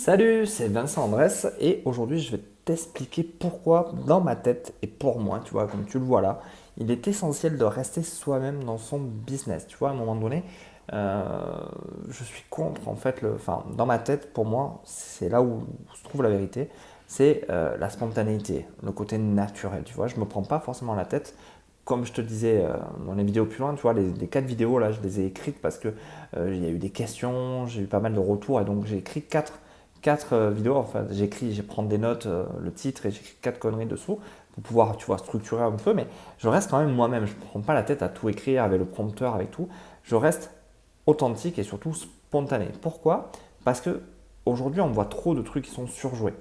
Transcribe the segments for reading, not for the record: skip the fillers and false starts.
Salut, c'est Vincent Andrès et aujourd'hui je vais t'expliquer pourquoi dans ma tête et pour moi, tu vois, comme tu le vois là, il est essentiel de rester soi-même dans son business. Tu vois, à un moment donné, euh, je suis contre en fait, enfin, dans ma tête, pour moi, c'est là où se trouve la vérité, c'est la spontanéité, le côté naturel. Tu vois, je me prends pas forcément la tête. Comme je te disais dans les vidéos plus loin, tu vois, les 4 vidéos là, je les ai écrites parce que il y a eu des questions, j'ai eu pas mal de retours et donc j'ai écrit quatre vidéos. Enfin, j'ai prends des notes, le titre et j'écris 4 conneries dessous pour pouvoir, tu vois, structurer un peu. Mais je reste quand même moi-même. Je ne prends pas la tête à tout écrire avec le prompteur, avec tout. Je reste authentique et surtout spontané. Pourquoi? Parce que aujourd'hui, on voit trop de trucs qui sont surjoués,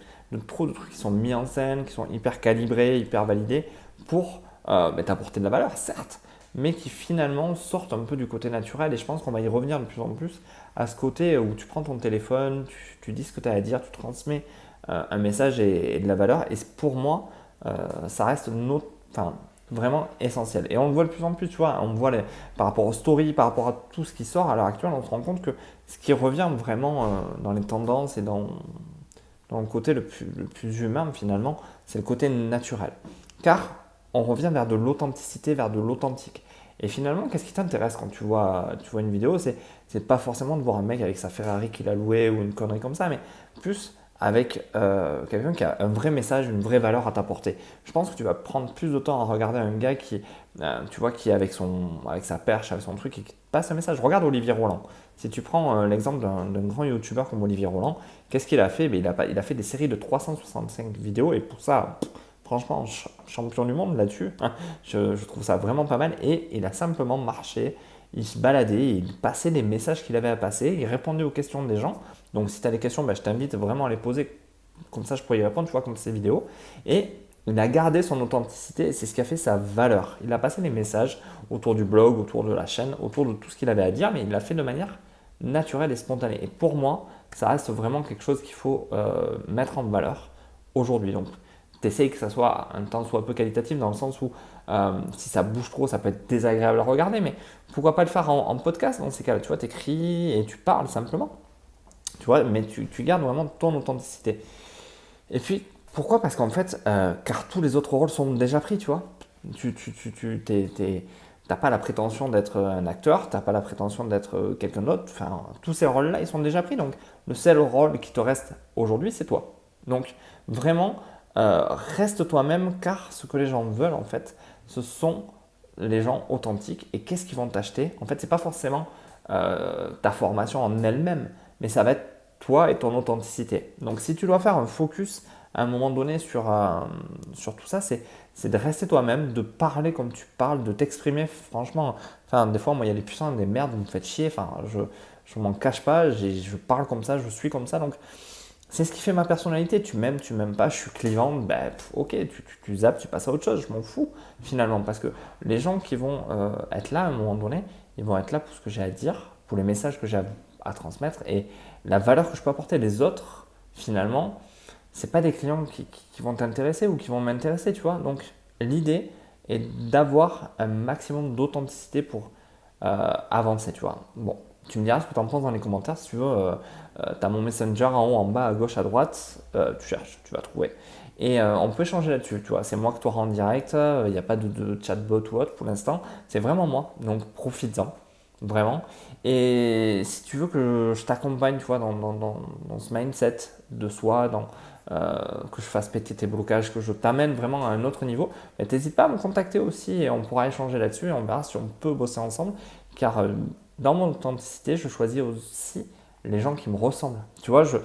trop de trucs qui sont mis en scène, qui sont hyper calibrés, hyper validés pour t'apporter de la valeur, certes, mais qui finalement sortent un peu du côté naturel. Et je pense qu'on va y revenir de plus en plus à ce côté où tu prends ton téléphone, tu dis ce que tu as à dire, tu transmets un message et de la valeur. Et pour moi, ça reste enfin, vraiment essentiel. Et on le voit de plus en plus, tu vois, on voit par rapport aux stories, par rapport à tout ce qui sort à l'heure actuelle, on se rend compte que ce qui revient vraiment dans les tendances et dans le côté le plus humain finalement, c'est le côté naturel. Car on revient vers de l'authenticité, vers de l'authentique. Et finalement, qu'est-ce qui t'intéresse quand tu vois une vidéo? C'est pas forcément de voir un mec avec sa Ferrari qu'il a louée ou une connerie comme ça, mais plus avec quelqu'un qui a un vrai message, une vraie valeur à t'apporter. Je pense que tu vas prendre plus de temps à regarder un gars tu vois, qui est avec sa perche, avec son truc et qui te passe un message. Regarde Olivier Roland. Si tu prends l'exemple d'un grand youtubeur comme Olivier Roland, qu'est-ce qu'il a fait? Il a fait des séries de 365 vidéos et pour ça, franchement, champion du monde là-dessus. Je trouve ça vraiment pas mal. Et il a simplement marché, il se baladait, il passait les messages qu'il avait à passer, il répondait aux questions des gens. Donc si tu as des questions, je t'invite vraiment à les poser. Comme ça, je pourrais y répondre, tu vois, comme ces vidéos. Et il a gardé son authenticité et c'est ce qui a fait sa valeur. Il a passé les messages autour du blog, autour de la chaîne, autour de tout ce qu'il avait à dire, mais il l'a fait de manière naturelle et spontanée. Et pour moi, ça reste vraiment quelque chose qu'il faut mettre en valeur aujourd'hui. Donc, t'essayes que ça soit un temps soit peu qualitatif dans le sens où si ça bouge trop, ça peut être désagréable à regarder, mais pourquoi pas le faire en podcast dans ces cas-là? Tu vois, t'écris et tu parles simplement, tu vois, mais tu gardes vraiment ton authenticité. Et puis, pourquoi? Parce qu'en fait, car tous les autres rôles sont déjà pris, tu vois. T'as pas la prétention d'être un acteur, t'as pas la prétention d'être quelqu'un d'autre. Enfin, tous ces rôles-là, ils sont déjà pris. Donc, le seul rôle qui te reste aujourd'hui, c'est toi. Donc, vraiment, reste toi-même, car ce que les gens veulent, en fait, ce sont les gens authentiques. Et qu'est-ce qu'ils vont t'acheter? En fait, c'est pas forcément ta formation en elle-même, mais ça va être toi et ton authenticité. Donc, si tu dois faire un focus à un moment donné sur tout ça, c'est de rester toi-même, de parler comme tu parles, de t'exprimer franchement. Enfin, des fois, moi, il y a des puissants, des merdes, vous me faites chier. Enfin, je m'en cache pas, je parle comme ça, je suis comme ça. Donc, c'est ce qui fait ma personnalité. Tu m'aimes pas, je suis clivante, ok, tu zappes, tu passes à autre chose, je m'en fous finalement. Parce que les gens qui vont être là à un moment donné, ils vont être là pour ce que j'ai à dire, pour les messages que j'ai à transmettre et la valeur que je peux apporter. Les autres, finalement, c'est pas des clients qui vont t'intéresser ou qui vont m'intéresser, tu vois. Donc, l'idée est d'avoir un maximum d'authenticité pour avancer, tu vois. Bon, tu me diras ce que tu en penses dans les commentaires. Si tu veux, tu as mon Messenger en haut, en bas, à gauche, à droite. Tu cherches, tu vas trouver. Et on peut échanger là-dessus, tu vois. C'est moi que tu auras en direct. Il n'y a pas de chatbot ou autre pour l'instant. C'est vraiment moi. Donc, profites-en. Vraiment. Et si tu veux que je t'accompagne, tu vois, dans ce mindset de soi, que je fasse péter tes blocages, que je t'amène vraiment à un autre niveau, n'hésite pas à me contacter aussi et on pourra échanger là-dessus et on verra si on peut bosser ensemble. Car dans mon authenticité, je choisis aussi les gens qui me ressemblent. Tu vois, je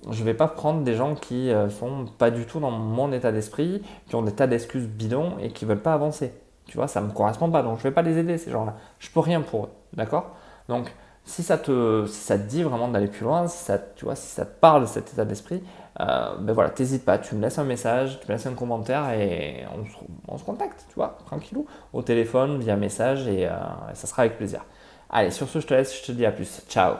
ne vais pas prendre des gens qui sont pas du tout dans mon état d'esprit, qui ont des tas d'excuses bidons et qui veulent pas avancer. Tu vois, ça ne me correspond pas, donc je ne vais pas les aider, ces gens-là. Je peux rien pour eux, d'accord? Donc, si ça te dit vraiment d'aller plus loin, tu vois, si ça te parle de cet état d'esprit, voilà, t'hésites pas, tu me laisses un message, tu me laisses un commentaire et on se contacte, tu vois, tranquillou, au téléphone, via message et ça sera avec plaisir. Allez, sur ce, je te laisse, je te dis à plus. Ciao!